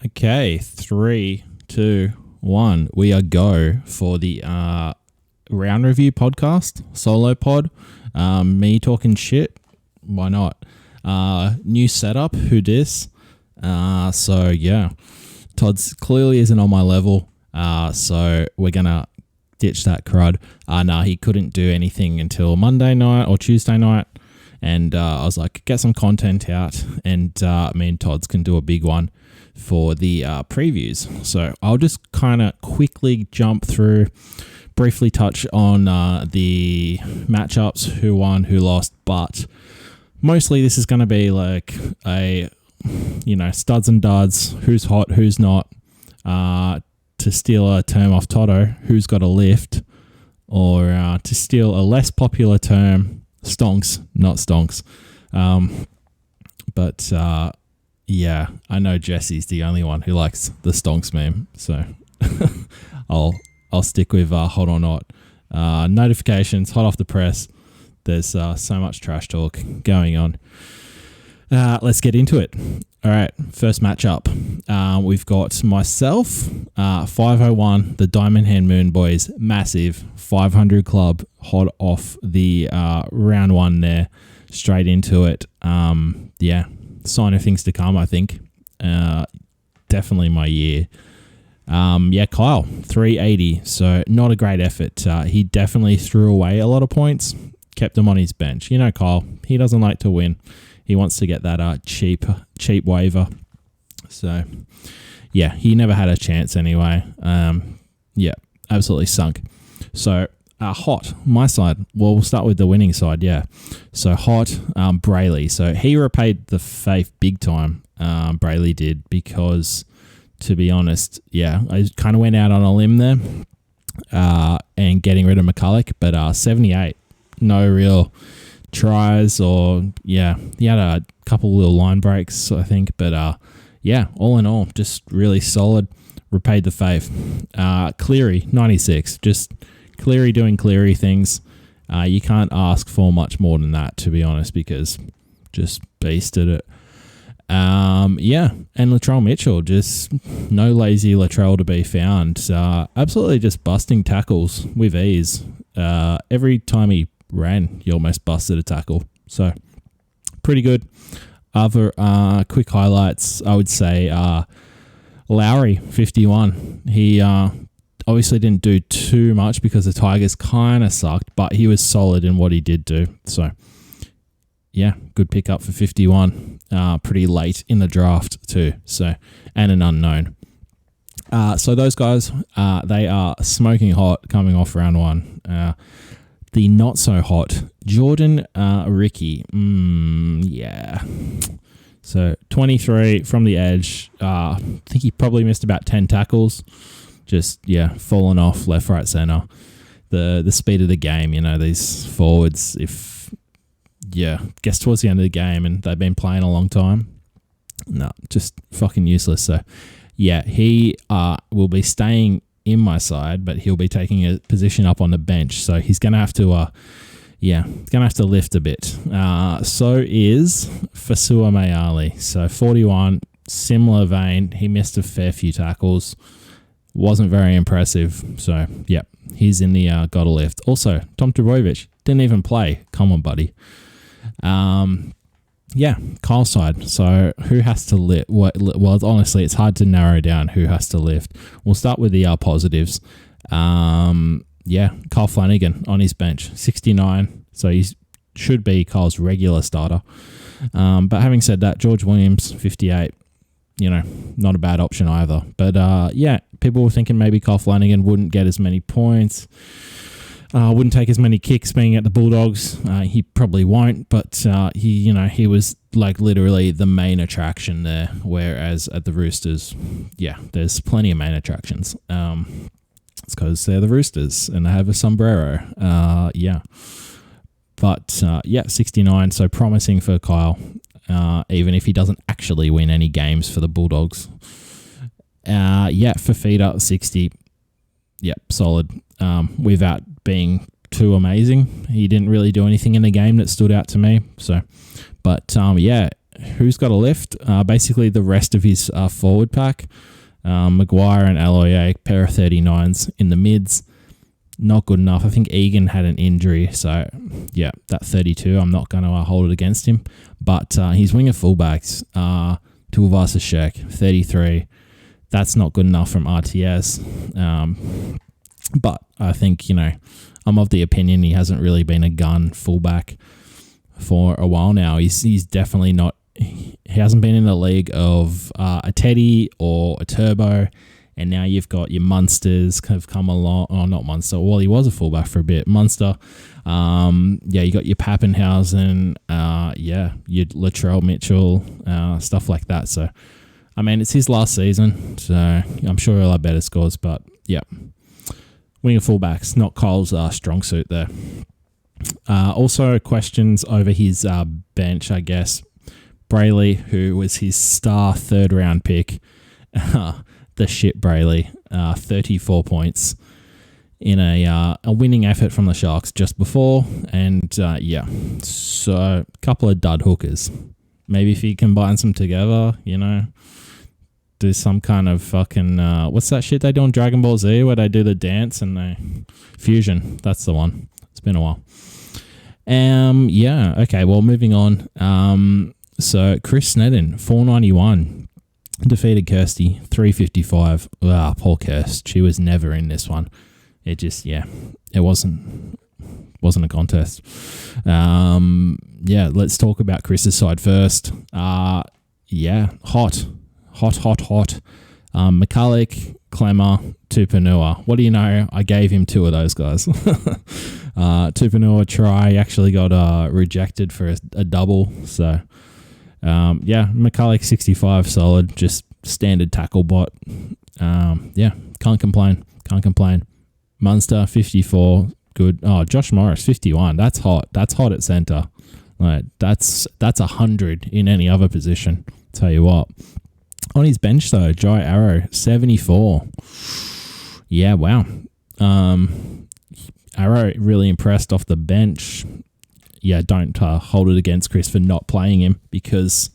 Okay, 3, 2, 1. We are go for the round review podcast, solo pod. Me talking shit. Why not? New setup. Who dis? So yeah, Todd's clearly isn't on my level. So we're gonna ditch that crud. Nah, he couldn't do anything until Monday night or Tuesday night. And I was like, get some content out, and me and Todd's can do a big one for the previews. So I'll just kind of quickly jump through, briefly touch on the matchups, who won, who lost, but mostly this is going to be like a, studs and duds, who's hot, who's not, to steal a term off Toto, who's got a lift, or to steal a less popular term, stonks, not stonks. But yeah, I know Jesse's the only one who likes the stonks meme, so I'll stick with hot or not. Notifications, hot off the press. There's so much trash talk going on. Let's get into it. All right, first matchup. We've got myself, 501, the Diamond Hand Moon Boys, massive 500 club, hot off the round one there, straight into it. Yeah, sign of things to come, I think. Definitely my year. Yeah, Kyle, 380, so not a great effort. He definitely threw away a lot of points, kept him on his bench. You know Kyle, he doesn't like to win. He wants to get that cheap waiver. So, yeah, he never had a chance anyway. Yeah, absolutely sunk. So, hot, my side. Well, we'll start with the winning side, yeah. So, hot, Brayley. So, he repaid the faith big time, Brayley did, because, to be honest, yeah, I kind of went out on a limb there and getting rid of McCulloch, but 78, no real tries, or yeah, he had a couple little line breaks, I think, but yeah, all in all, just really solid, repaid the faith. Cleary, 96, just Cleary doing Cleary things. You can't ask for much more than that, to be honest, because just beasted it. Yeah, and Latrell Mitchell, just no lazy Latrell to be found. Absolutely just busting tackles with ease. Every time he ran, he almost busted a tackle. So, pretty good. Other quick highlights, I would say Lowry, 51. He obviously didn't do too much because the Tigers kind of sucked, but he was solid in what he did do. So, yeah, good pickup for 51. Pretty late in the draft too. So, and an unknown. So those guys, they are smoking hot coming off round one. The not so hot Jordan Ricky. Yeah. So 23 from the edge. I think he probably missed about 10 tackles. Just, yeah, falling off left, right, center. The speed of the game, these forwards, gets towards the end of the game and they've been playing a long time. No, just fucking useless. So, yeah, he will be staying in my side, but he'll be taking a position up on the bench. So he's going to have to, lift a bit. So is Fasua Mayali. So 41, similar vein. He missed a fair few tackles. Wasn't very impressive. So, yeah, he's in the got a lift. Also, Tom Trbojevic didn't even play. Come on, buddy. Yeah, Kyle's side. So who has to lift? Well, honestly, it's hard to narrow down who has to lift. We'll start with the positives. Yeah, Kyle Flanagan on his bench, 69. So he should be Kyle's regular starter. But having said that, George Williams, 58. Not a bad option either. But yeah, people were thinking maybe Kyle Flanagan wouldn't get as many points. Wouldn't take as many kicks being at the Bulldogs. He probably won't, but he was like literally the main attraction there. Whereas at the Roosters, yeah, there's plenty of main attractions. It's because they're the Roosters and they have a sombrero. Yeah, but yeah, 69. So promising for Kyle, even if he doesn't actually win any games for the Bulldogs. Yeah, Fafita, 60. Yep, solid. Without being too amazing. He didn't really do anything in the game that stood out to me. So, but yeah, who's got a lift? Basically, the rest of his forward pack. Maguire and Aloye, pair of 39s in the mids. Not good enough. I think Egan had an injury, so yeah, that 32, I'm not going to hold it against him. But his winger fullbacks, Tuivasa-Sheck, 33. That's not good enough from RTS. But I think, I'm of the opinion he hasn't really been a gun fullback for a while now. He's definitely not. He hasn't been in the league of a Teddy or a Turbo, and now you've got your Munsters have come along. Oh, not Munster. Well, he was a fullback for a bit. Munster. You got your Pappenhausen. Your Latrell Mitchell, stuff like that. So, I mean, it's his last season, so I'm sure he'll have better scores. But yeah, winger fullbacks, not Cole's strong suit there. Also, questions over his bench, I guess. Brayley, who was his star third-round pick, the shit Brayley, 34 points in a winning effort from the Sharks just before. And, so a couple of dud hookers. Maybe if you combine some together, do some kind of fucking... what's that shit they do on Dragon Ball Z where they do the dance and they... Fusion, that's the one. It's been a while. Okay, well, moving on. So Chris Sneddon, 491, defeated Kirsty, 355. Poor Kirst. She was never in this one. It just, it wasn't a contest. Let's talk about Chris's side first. Hot. McCulloch, Clemmer, Tupanua. What do you know? I gave him two of those guys. Tupanua try actually got rejected for a double. So, McCulloch 65 solid, just standard tackle bot. Can't complain. Munster 54 good. Oh, Josh Morris 51. That's hot. That's hot at center. Like that's 100 in any other position. Tell you what. On his bench though, Jai Arrow 74. Yeah, wow. Arrow really impressed off the bench. Yeah, don't hold it against Chris for not playing him because,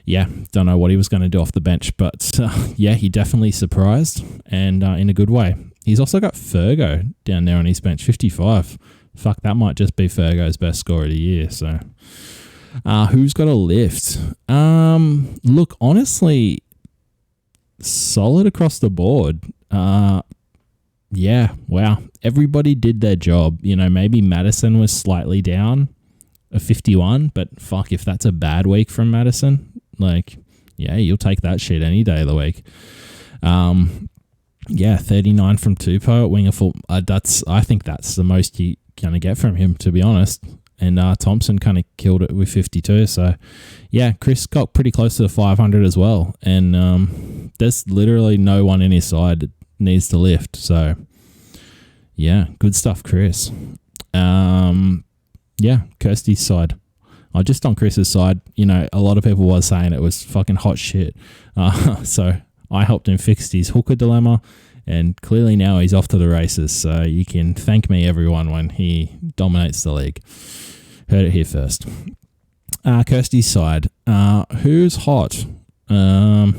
don't know what he was going to do off the bench. But, he definitely surprised and in a good way. He's also got Fergo down there on his bench, 55. Fuck, that might just be Fergo's best score of the year. So, who's got a lift? Look, honestly, solid across the board. Wow. Everybody did their job. Maybe Madison was slightly down, a 51, but fuck, if that's a bad week from Madison, you'll take that shit any day of the week. 39 from Tupou at winger full. I think that's the most you're going to get from him, to be honest. And Thompson kind of killed it with 52. So, Chris got pretty close to the 500 as well. And there's literally no one in his side that needs to lift. So, good stuff, Chris. Kirsty's side. Just on Chris's side, a lot of people was saying it was fucking hot shit. So I helped him fix his hooker dilemma, and clearly now he's off to the races. So you can thank me, everyone, when he dominates the league. Heard it here first. Kirsty's side. Who's hot? I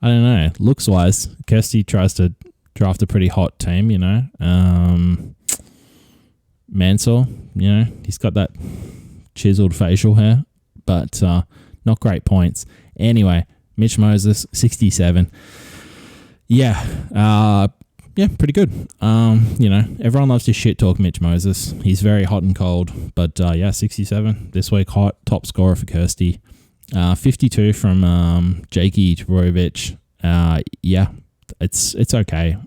don't know. Looks-wise, Kirsty tries to draft a pretty hot team, Mansell, he's got that chiseled facial hair, but not great points. Anyway, Mitch Moses, 67. Pretty good. Everyone loves to shit talk Mitch Moses. He's very hot and cold, but 67 this week, hot, top scorer for Kirsty. 52 from Jakey Tvorovich. It's okay.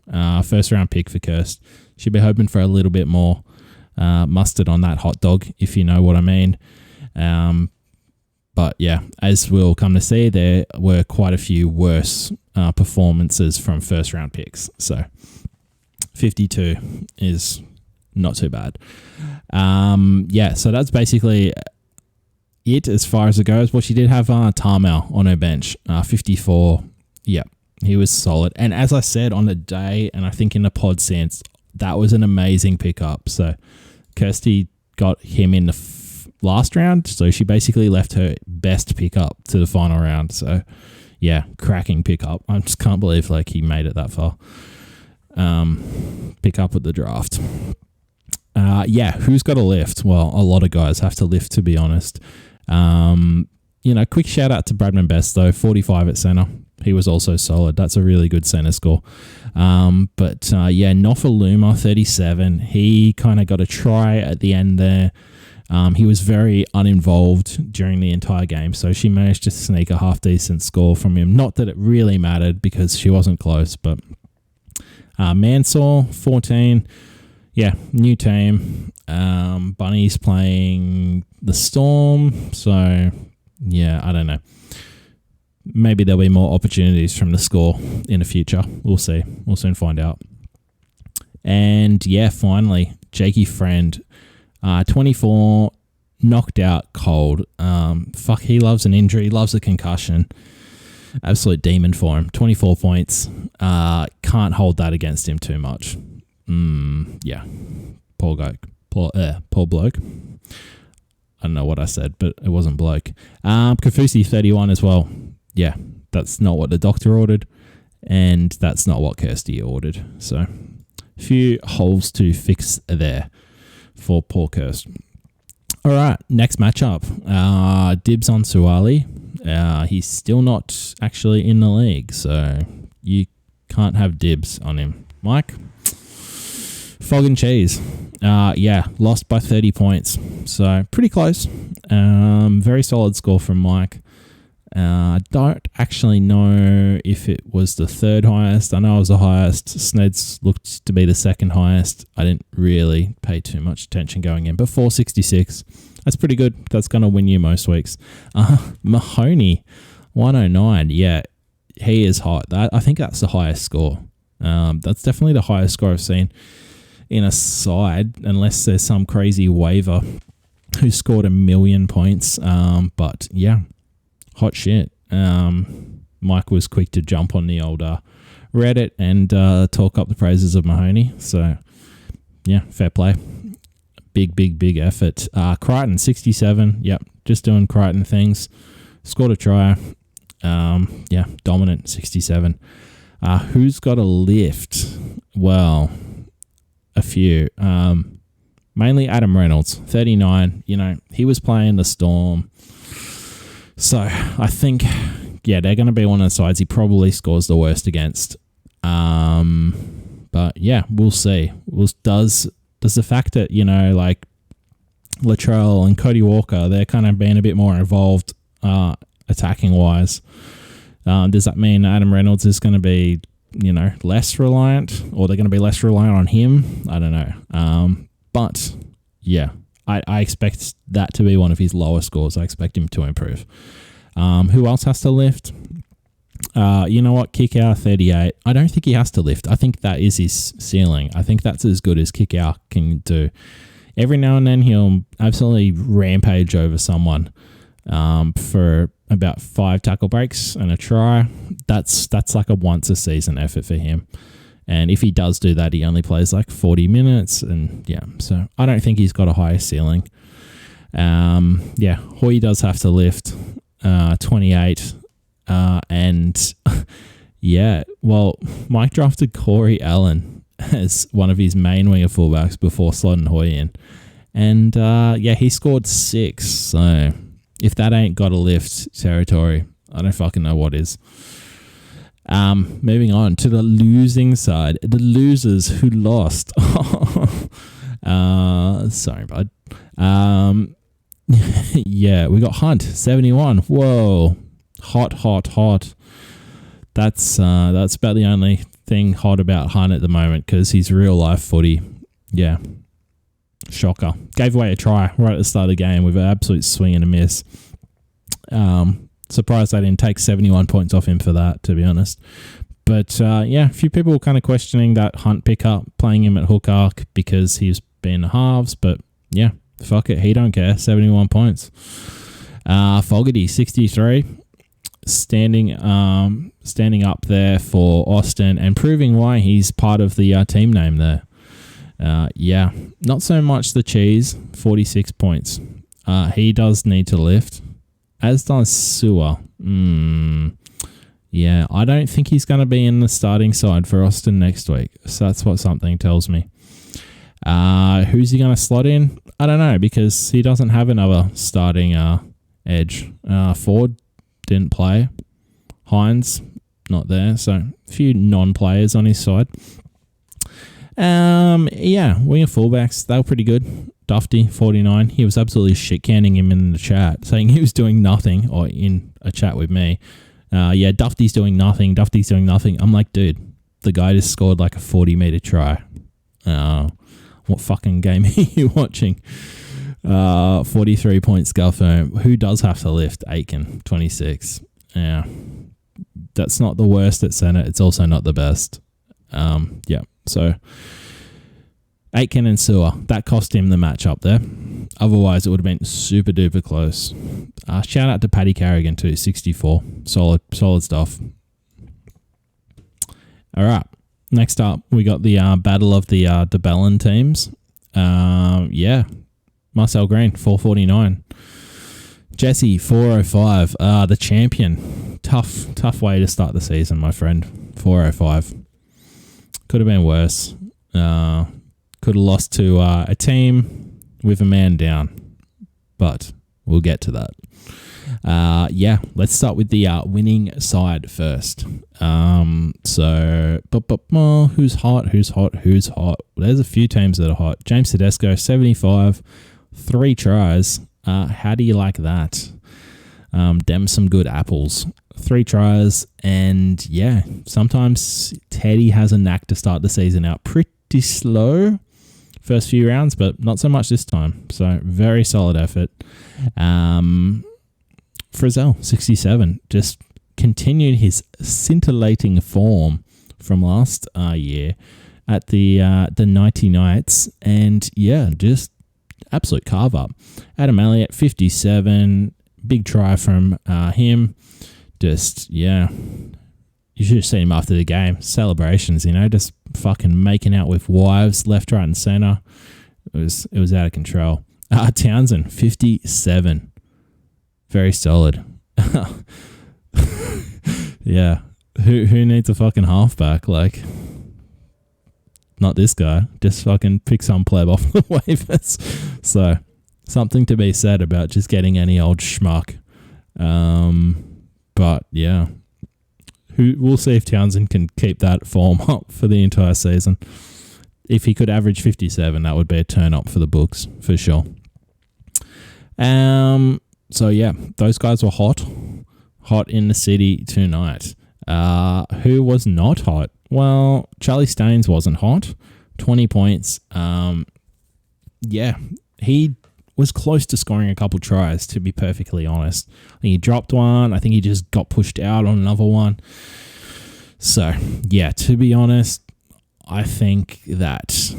First round pick for Kirst. Should be hoping for a little bit more mustard on that hot dog, if you know what I mean. But as we'll come to see, there were quite a few worse performances from first round picks. So 52 is not too bad. So that's basically it as far as it goes. Well, she did have Tarmel on her bench, 54. He was solid. And as I said on the day, and I think in the pod sense, that was an amazing pickup. So Kirsty got him in the last round. So she basically left her best pickup to the final round. So yeah, cracking pickup. I just can't believe like he made it that far. Pick up at the draft. Yeah, who's got a lift? Well, a lot of guys have to lift, to be honest. Quick shout out to Bradman Best though, 45 at center. He was also solid. That's a really good center score. Nofaluma, 37. He kind of got a try at the end there. He was very uninvolved during the entire game, so she managed to sneak a half-decent score from him. Not that it really mattered because she wasn't close, but Mansour, 14. Yeah, new team. Bunny's playing the Storm, so yeah, I don't know. Maybe there'll be more opportunities from the score in the future. We'll see. We'll soon find out. And yeah, finally, Jakey Friend, 24, knocked out cold. He loves an injury, loves a concussion. Absolute demon for him. 24 points. Can't hold that against him too much. Yeah. Poor bloke. Poor bloke. I don't know what I said, but it wasn't bloke. Kafusi, 31 as well. Yeah, that's not what the doctor ordered, and that's not what Kirsty ordered. So, a few holes to fix there for poor Kirst. All right, next matchup. Dibs on Suwali. He's still not actually in the league, so you can't have dibs on him. Mike? Fog and cheese. Lost by 30 points. So, pretty close. Very solid score from Mike. I don't actually know if it was the third highest. I know it was the highest. Sned's looked to be the second highest. I didn't really pay too much attention going in, but 466. That's pretty good. That's going to win you most weeks. Mahoney, 109. Yeah, he is hot. I think that's the highest score. That's definitely the highest score I've seen in a side, unless there's some crazy waiver who scored 1 million points. But yeah. Hot shit. Mike was quick to jump on the old Reddit and talk up the praises of Mahoney. So, yeah, fair play. Big effort. Crichton, 67. Yep, just doing Crichton things. Scored a try. Dominant, 67. Who's got a lift? Well, a few. Mainly Adam Reynolds, 39. He was playing the Storm. So, I think, they're going to be one of the sides he probably scores the worst against. But, yeah, we'll see. Does the fact that, Latrell and Cody Walker, they're kind of being a bit more involved attacking-wise, does that mean Adam Reynolds is going to be, less reliant? Or they're going to be less reliant on him? I don't know. But, yeah. I expect that to be one of his lower scores. I expect him to improve. Who else has to lift? You know what? Kickout, 38. I don't think he has to lift. I think that is his ceiling. I think that's as good as Kickout can do. Every now and then he'll absolutely rampage over someone for about 5 tackle breaks and a try. That's like a once a season effort for him. And if he does do that, he only plays like 40 minutes. And yeah, so I don't think he's got a higher ceiling. Hoy does have to lift 28. And yeah, well, Mike drafted Corey Allen as one of his main winger fullbacks before slotting Hoy in. And he scored 6. So if that ain't got a lift territory, I don't fucking know what is. Moving on to the losing side, the losers who lost. Sorry, bud. We got Hunt, 71. Whoa, hot. That's about the only thing hot about Hunt at the moment because he's real life footy. Yeah, shocker. Gave away a try right at the start of the game with an absolute swing and a miss. Surprised I didn't take 71 points off him for that, to be honest. But, a few people were kind of questioning that Hunt pickup, playing him at hooker because he's been halves. But, yeah, fuck it. He don't care. 71 points. Fogarty, 63. Standing up there for Austin and proving why he's part of the team name there. Not so much the cheese, 46 points. He does need to lift, as does Sewer. Yeah, I don't think he's going to be in the starting side for Austin next week. So that's what something tells me. Who's he going to slot in? I don't know, because he doesn't have another starting edge. Ford didn't play. Hines, not there. So a few non-players on his side. Yeah, winger fullbacks, they were pretty good. Dufty, 49. He was absolutely shit-canning him in the chat, saying he was doing nothing, or in a chat with me. Yeah, Dufty's doing nothing. Dufty's doing nothing. I'm like, dude, the guy just scored like a 40-meter try. What fucking game are you watching? 43 points scuff home. Who does have to lift? Aiken, 26. Yeah, that's not the worst at centre. It's also not the best. Yeah, so Aitken and Sewer, that cost him the match up there. Otherwise, it would have been super duper close. Shout out to Paddy Carrigan too, 64. Solid stuff. All right, next up, we got the battle of the DeBellin teams. Yeah, Marcel Green, 449. Jesse, 405. The champion. Tough way to start the season, my friend. 405. Could have been worse. Could have lost to a team with a man down, but we'll get to that. Yeah, let's start with the winning side first. So, who's hot? There's a few teams that are hot. James Tedesco, 75, 3 tries. How do you like that? Dem some good apples. 3 tries, and yeah, sometimes Teddy has a knack to start the season out pretty slow. First few rounds, but not so much this time. So very solid effort. Frizzell, 67, just continued his scintillating form from last year at the 90 Knights, and yeah, just absolute carve up. Adam Elliott, 57, big try from him. Just, yeah, you should have seen him after the game. Celebrations, just fucking making out with wives left, right, and center. It was out of control. Townsend, 57. Very solid. Yeah. Who needs a fucking halfback? Like, not this guy. Just fucking pick some pleb off the waivers. So, something to be said about just getting any old schmuck. But yeah, we'll see if Townsend can keep that form up for the entire season. If he could average 57, that would be a turn up for the books for sure. So yeah, those guys were hot in the city tonight. Who was not hot? Well, Charlie Staines wasn't hot. 20 points. Yeah, he was close to scoring a couple tries, to be perfectly honest. I think he dropped one. I think he just got pushed out on another one. So, yeah, to be honest, I think that,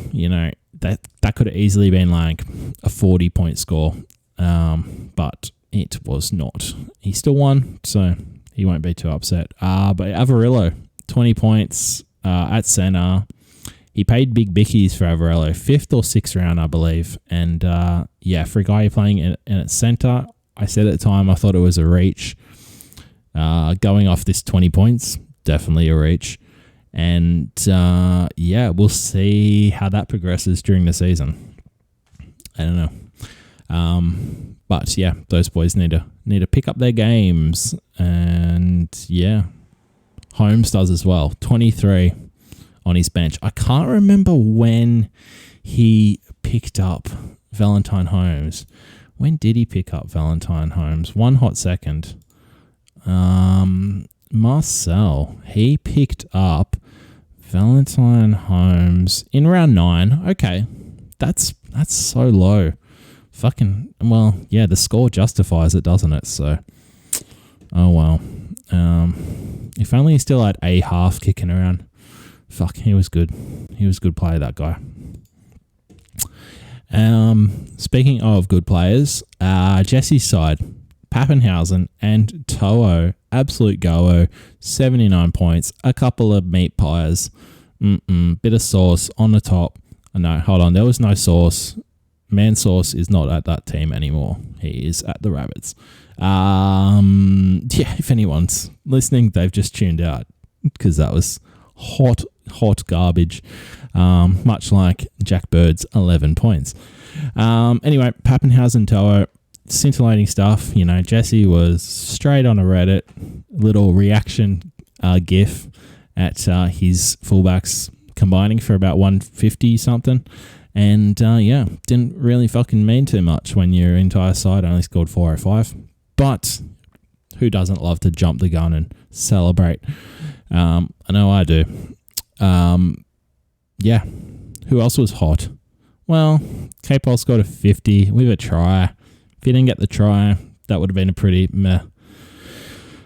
that could have easily been like a 40-point score. But it was not. He still won, so he won't be too upset. But Avarillo, 20 points at centre. He paid big bickies for Avarello, 5th or 6th round, I believe. And yeah, for a guy playing in at centre, I said at the time I thought it was a reach. Going off this 20 points, definitely a reach. And yeah, we'll see how that progresses during the season. I don't know. But yeah, those boys need to pick up their games. And yeah, Holmes does as well, 23. On his bench. I can't remember when he picked up Valentine Holmes. When did he pick up Valentine Holmes? One hot second. Marcel, he picked up Valentine Holmes in round 9. Okay, that's so low. Fucking, well, yeah, the score justifies it, doesn't it? So, oh well. If only he still had a half kicking around. Fuck, he was good. He was a good player, that guy. Speaking of good players, Jesse's side, Pappenhausen and To'o, absolute go-o, 79 points, a couple of meat pies, bit of sauce on the top. No, hold on, there was no sauce. Mansource is not at that team anymore. He is at the Rabbits. If anyone's listening, they've just tuned out because that was hot garbage, much like Jack Bird's 11 points. Anyway, Pappenhausen Toa, scintillating stuff. Jesse was straight on a Reddit little reaction gif at his fullbacks combining for about 150 something. And didn't really fucking mean too much when your entire side only scored 405. But who doesn't love to jump the gun and celebrate? I know I do. Who else was hot? Well, K-Pol scored a 50 with a try. If he didn't get the try, that would have been a pretty meh.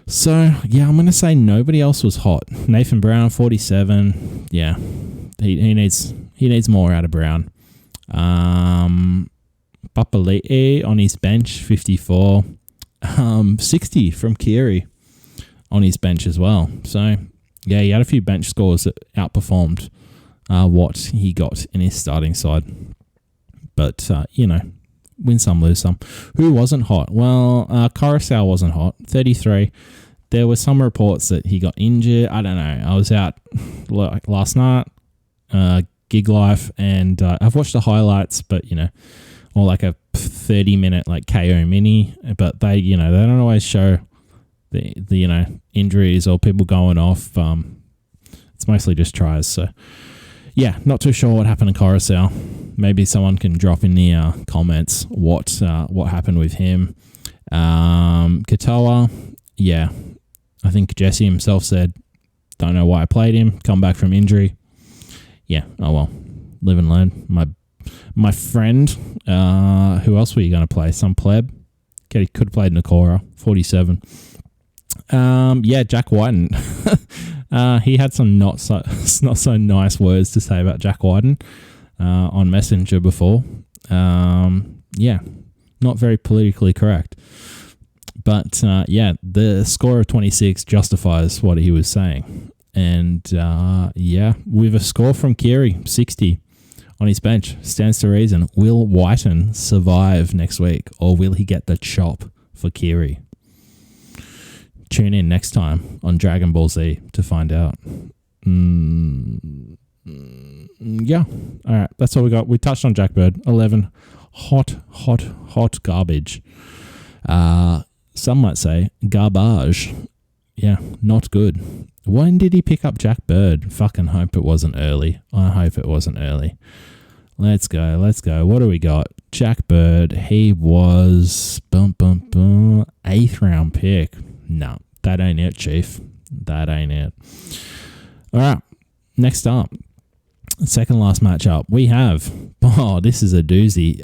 So, I'm going to say nobody else was hot. Nathan Brown, 47. Yeah, he needs more out of Brown. Papali'i on his bench, 54. 60 from Kiri on his bench as well. So, he had a few bench scores that outperformed what he got in his starting side. But, win some, lose some. Who wasn't hot? Well, Coruscant wasn't hot, 33. There were some reports that he got injured. I don't know. I was out last night, gig life, and I've watched the highlights, but, or like a 30-minute like KO mini, but they don't always show the injuries or people going off. It's mostly just tries. So, not too sure what happened to Coruscant. Maybe someone can drop in the comments what happened with him. Katoa, I think Jesse himself said, don't know why I played him. Come back from injury. Oh well, live and learn. My friend, who else were you going to play? Some pleb. He could have played Nakora, 47. Jack Whiten. He had some not so nice words to say about Jack Whiten on Messenger before. Not very politically correct. But the score of 26 justifies what he was saying. And with a score from Kiri, 60 on his bench, stands to reason. Will Whiten survive next week, or will he get the chop for Kiri? Tune in next time on Dragon Ball Z to find out. All right, that's all we got. We touched on Jack Bird, 11. Hot garbage. Some might say garbage. Not good. When did he pick up Jack Bird? Fucking hope it wasn't early. I hope it wasn't early. Let's go. What do we got? Jack Bird, he was 8th round pick. No, that ain't it, Chief. That ain't it. All right, next up. Second last matchup. We have, this is a doozy.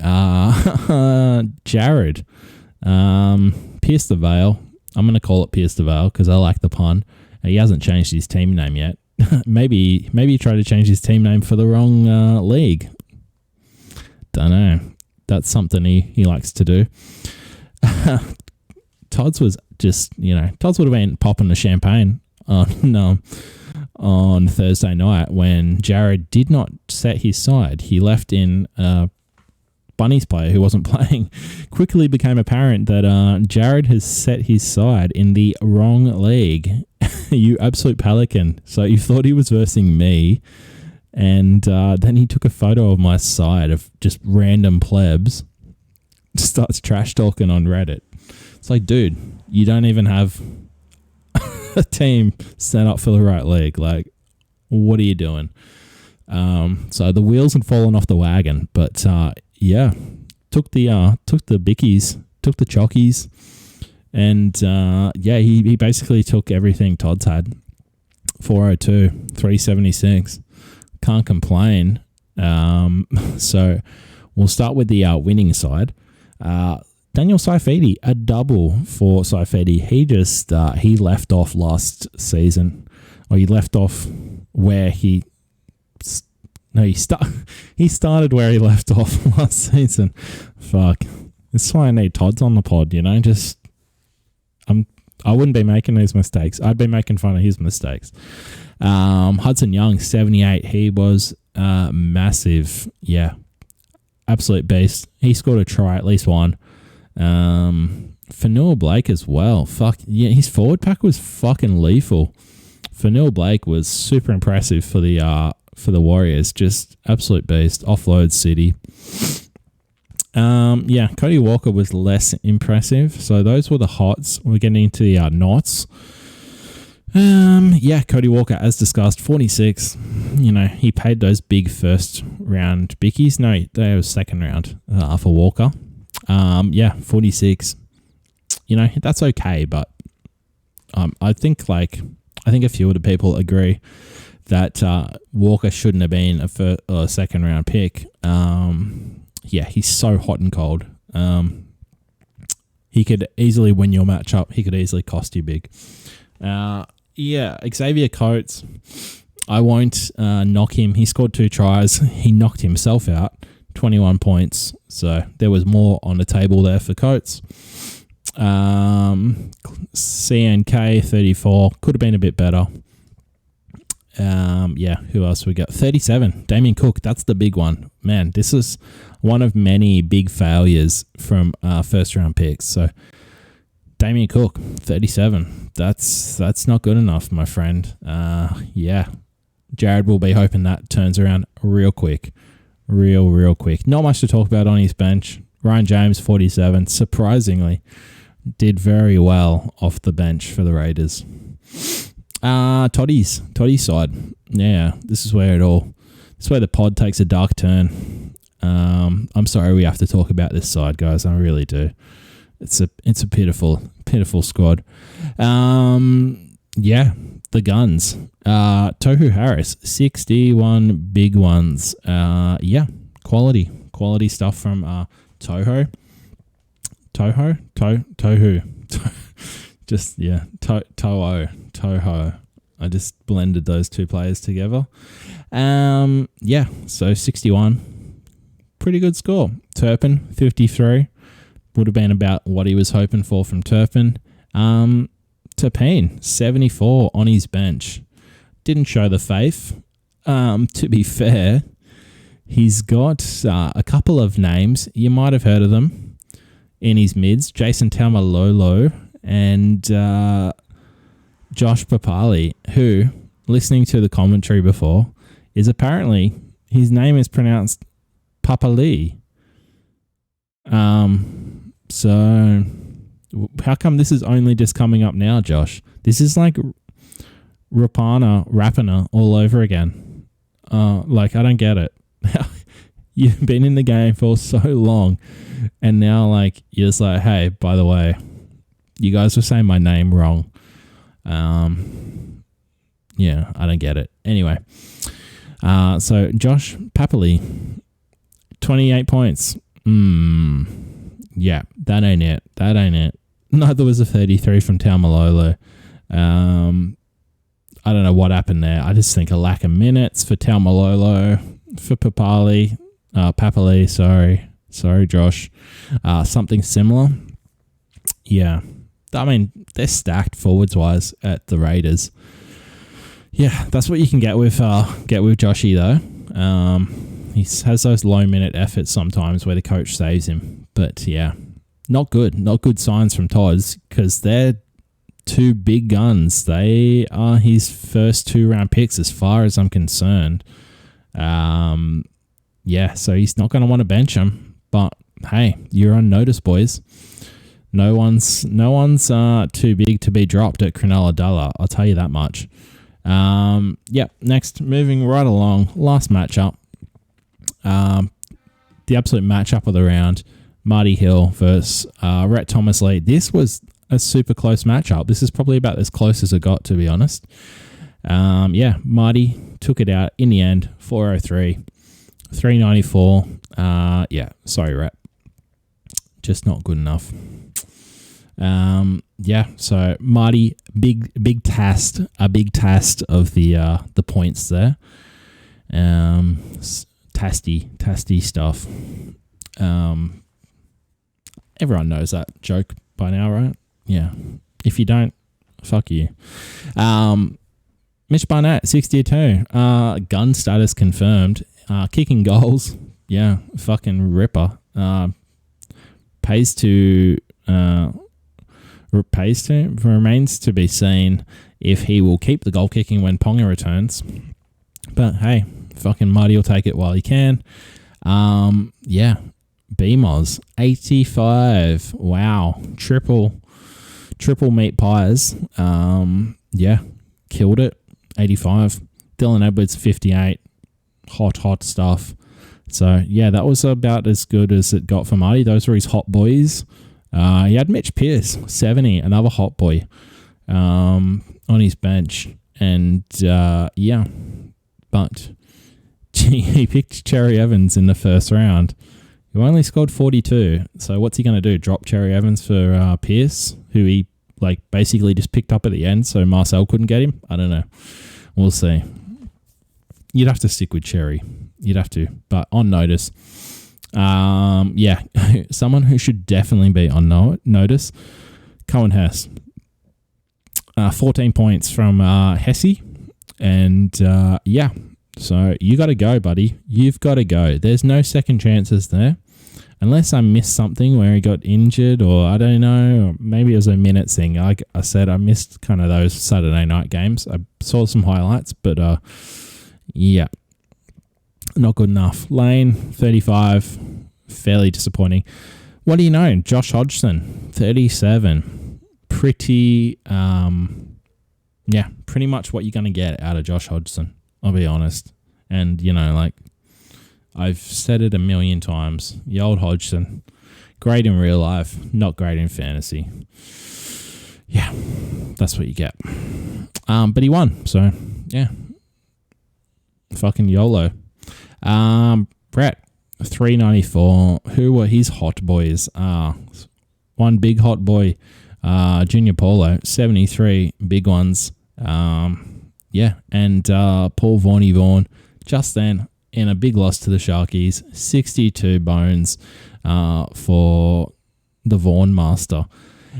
Jared. Pierce the Veil. I'm going to call it Pierce the Veil because I like the pun. He hasn't changed his team name yet. maybe he tried to change his team name for the wrong league. Don't know. That's something he likes to do. Todd's was just, Todd's would have been popping the champagne on Thursday night when Jared did not set his side. He left in Bunnies player who wasn't playing. Quickly became apparent that Jared has set his side in the wrong league. You absolute pelican. So you thought he was versing me, and then he took a photo of my side of just random plebs, starts trash talking on Reddit. It's like, dude, you don't even have a team set up for the right league. Like, what are you doing? So the wheels had fallen off the wagon, but took the bickies, took the chockies, and he basically took everything Todd's had. 402, 376. Can't complain. So we'll start with the winning side. Daniel Saifidi, a double for Saifidi. He left off last season, or he left off where he started where he left off last season. Fuck. That's why I need Todd's on the pod, I wouldn't be making these mistakes. I'd be making fun of his mistakes. Hudson Young, 78. He was massive. Yeah. absolute beast. He scored a try, at least one. Fanua Blake as well. Fuck yeah, his forward pack was fucking lethal. Fanua Blake was super impressive for the Warriors. Just absolute beast. Offload City. Yeah, Cody Walker was less impressive. So those were the hots. We're getting into the nots. Yeah, Cody Walker, as discussed, 46. He paid those big first round bickies. No, that was second round for Walker. Yeah, 46. That's okay, but I think a few of the people agree that Walker shouldn't have been a second round pick. Yeah, he's so hot and cold. He could easily win your matchup. He could easily cost you big. Yeah, Xavier Coates, I won't knock him. He scored 2 tries. He knocked himself out, 21 points. So there was more on the table there for Coates. CNK, 34. Could have been a bit better. Yeah, who else we got? 37. Damien Cook, that's the big one. Man, this is one of many big failures from first round picks. So Damien Cook, 37. That's not good enough, my friend. Yeah. Jared will be hoping that turns around real quick. Real quick. Not much to talk about on his bench. Ryan James, 47. Surprisingly, did very well off the bench for the Raiders. Toddy's side. Yeah, this is where the pod takes a dark turn. I'm sorry we have to talk about this side, guys. I really do. It's a pitiful squad. Yeah, the guns. Tohu Harris, 61 big ones. Yeah, quality stuff from Tohu. Just yeah, Toho. I just blended those two players together. Yeah, so 61. Pretty good score. Turpin, 53. Would have been about what he was hoping for from Turpin. Turpin, 74 on his bench. Didn't show the faith. To be fair, he's got a couple of names. You might have heard of them in his mids. Jason Taumalolo and Josh Papali, who, listening to the commentary before, is apparently, his name is pronounced Papali. So how come this is only just coming up now, Josh? This is like Rapana all over again. I don't get it. You've been in the game for so long, and now you're just like, hey, by the way, you guys were saying my name wrong. Yeah, I don't get it. Anyway, so Josh Papali, 28 points. Yeah, that ain't it. Neither was a 33 from Taumalolo. I don't know what happened there. I just think a lack of minutes for Taumalolo, for Papali, Papali, sorry, Josh. Something similar. Yeah, I mean, they're stacked forwards-wise at the Raiders. Yeah, that's what you can get with Joshy, though. He has those low-minute efforts sometimes where the coach saves him. But, yeah, not good. Not good signs from Todd's, because they're two big guns. They are his first 2-round picks as far as I'm concerned. Yeah, so he's not going to want to bench him. But, hey, you're on notice, boys. No one's too big to be dropped at Cronulla Dulla. I'll tell you that much. Yep. Next, moving right along. Last matchup. The absolute matchup of the round. Marty Hill versus Rhett Thomas Lee. This was a super close matchup. This is probably about as close as it got, to be honest. Yeah, Marty took it out in the end. 403, 394. Yeah, sorry, Rhett. Just not good enough. Yeah, so Marty, big test of the points there. Tasty stuff. Everyone knows that joke by now, right? Yeah. If you don't, fuck you. Mitch Barnett, 62. Gun status confirmed. Kicking goals. yeah, fucking ripper. Pays to remains to be seen if he will keep the goal kicking when Ponga returns. But hey, fucking Marty will take it while he can. Yeah, BMOS 85. Wow, triple meat pies. Yeah, killed it. 85. Dylan Edwards 58. Hot stuff. So yeah, that was about as good as it got for Marty. Those were his hot boys. He had Mitch Pearce 70, another hot boy, on his bench, and yeah, but he picked Cherry Evans in the first round, who only scored 42. So what's he going to do? Drop Cherry Evans for Pearce, who he like basically just picked up at the end, so Marcel couldn't get him? I don't know. We'll see. You'd have to stick with Cherry. You'd have to, but on notice. Yeah, someone who should definitely be on notice, Cohen Hess. 14 points from Hesse, and yeah, so you got to go, buddy. You've got to go. There's no second chances there, unless I missed something where he got injured, or I don't know, or maybe it was a minute thing. Like I said, I missed kind of those Saturday night games. I saw some highlights, but yeah, not good enough. Lane 35, fairly disappointing. What do you know? Josh Hodgson 37. Pretty yeah, pretty much what you're going to get out of Josh Hodgson, I'll be honest. And, you know, like, I've said it a million times. The old Hodgson, great in real life, not great in fantasy. Yeah, that's what you get. But he won, so, yeah. Fucking YOLO. Brett, 394. Who were his hot boys? One big hot boy, Junior Paulo, 73 big ones. Yeah, and Paul Vaughan just then in a big loss to the Sharkies, 62 bones for the Vaughan Master.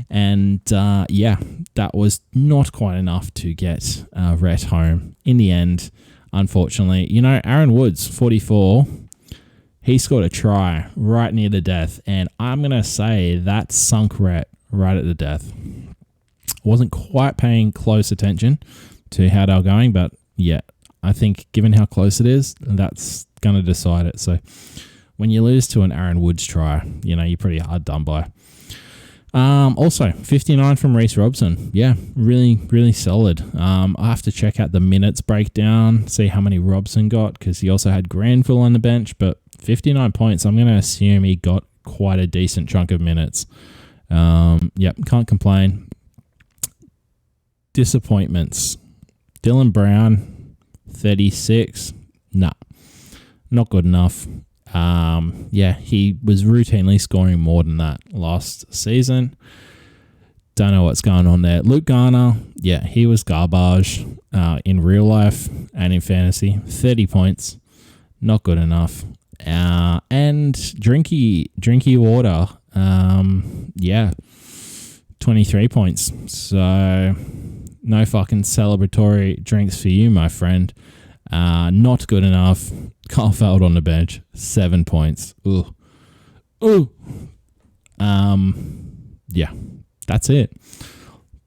And yeah, that was not quite enough to get Rhett home in the end, unfortunately. You know, Aaron Woods, 44, he scored a try right near the death, and I'm going to say that sunk Rhett right at the death. Wasn't quite paying close attention to how they were going, but yeah, I think given how close it is, that's going to decide it. So when you lose to an Aaron Woods try, you know, you're pretty hard done by. Also, 59 from Reece Robson. Yeah, really, really solid. I have to check out the minutes breakdown, see how many Robson got, because he also had Granville on the bench, but 59 points, I'm going to assume he got quite a decent chunk of minutes. Yep, can't complain. Disappointments. Dylan Brown, 36. Nah, not good enough. Yeah, he was routinely scoring more than that last season. Don't know what's going on there. Luke Garner, yeah, he was garbage in real life and in fantasy. 30 points, not good enough. And Drinky Water, yeah, 23 points. So no fucking celebratory drinks for you, my friend. Not good enough. Kyle Feld on the bench, 7 points. Ooh. Yeah, that's it.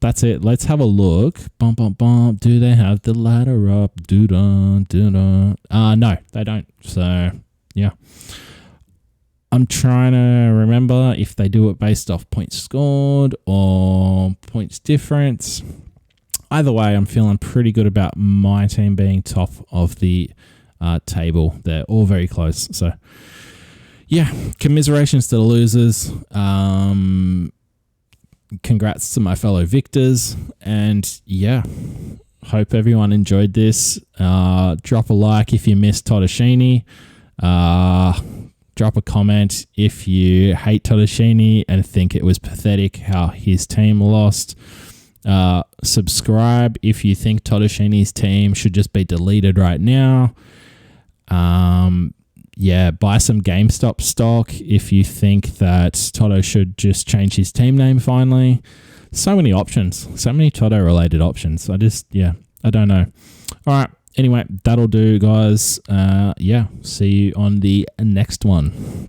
Let's have a look. Bum, bum, bum. Do they have the ladder up? No, they don't. So, yeah. I'm trying to remember if they do it based off points scored or points difference. Either way, I'm feeling pretty good about my team being top of the table. They're all very close. So, yeah, commiserations to the losers. Congrats to my fellow victors. And, yeah, hope everyone enjoyed this. Drop a like if you missed Todashini. Drop a comment if you hate Todashini and think it was pathetic how his team lost. Subscribe if you think Todashini's team should just be deleted right now. Yeah, buy some GameStop stock if you think that Toto should just change his team name finally. So many options, so many Toto related options. I don't know. All right. Anyway, that'll do, guys. Yeah, see you on the next one.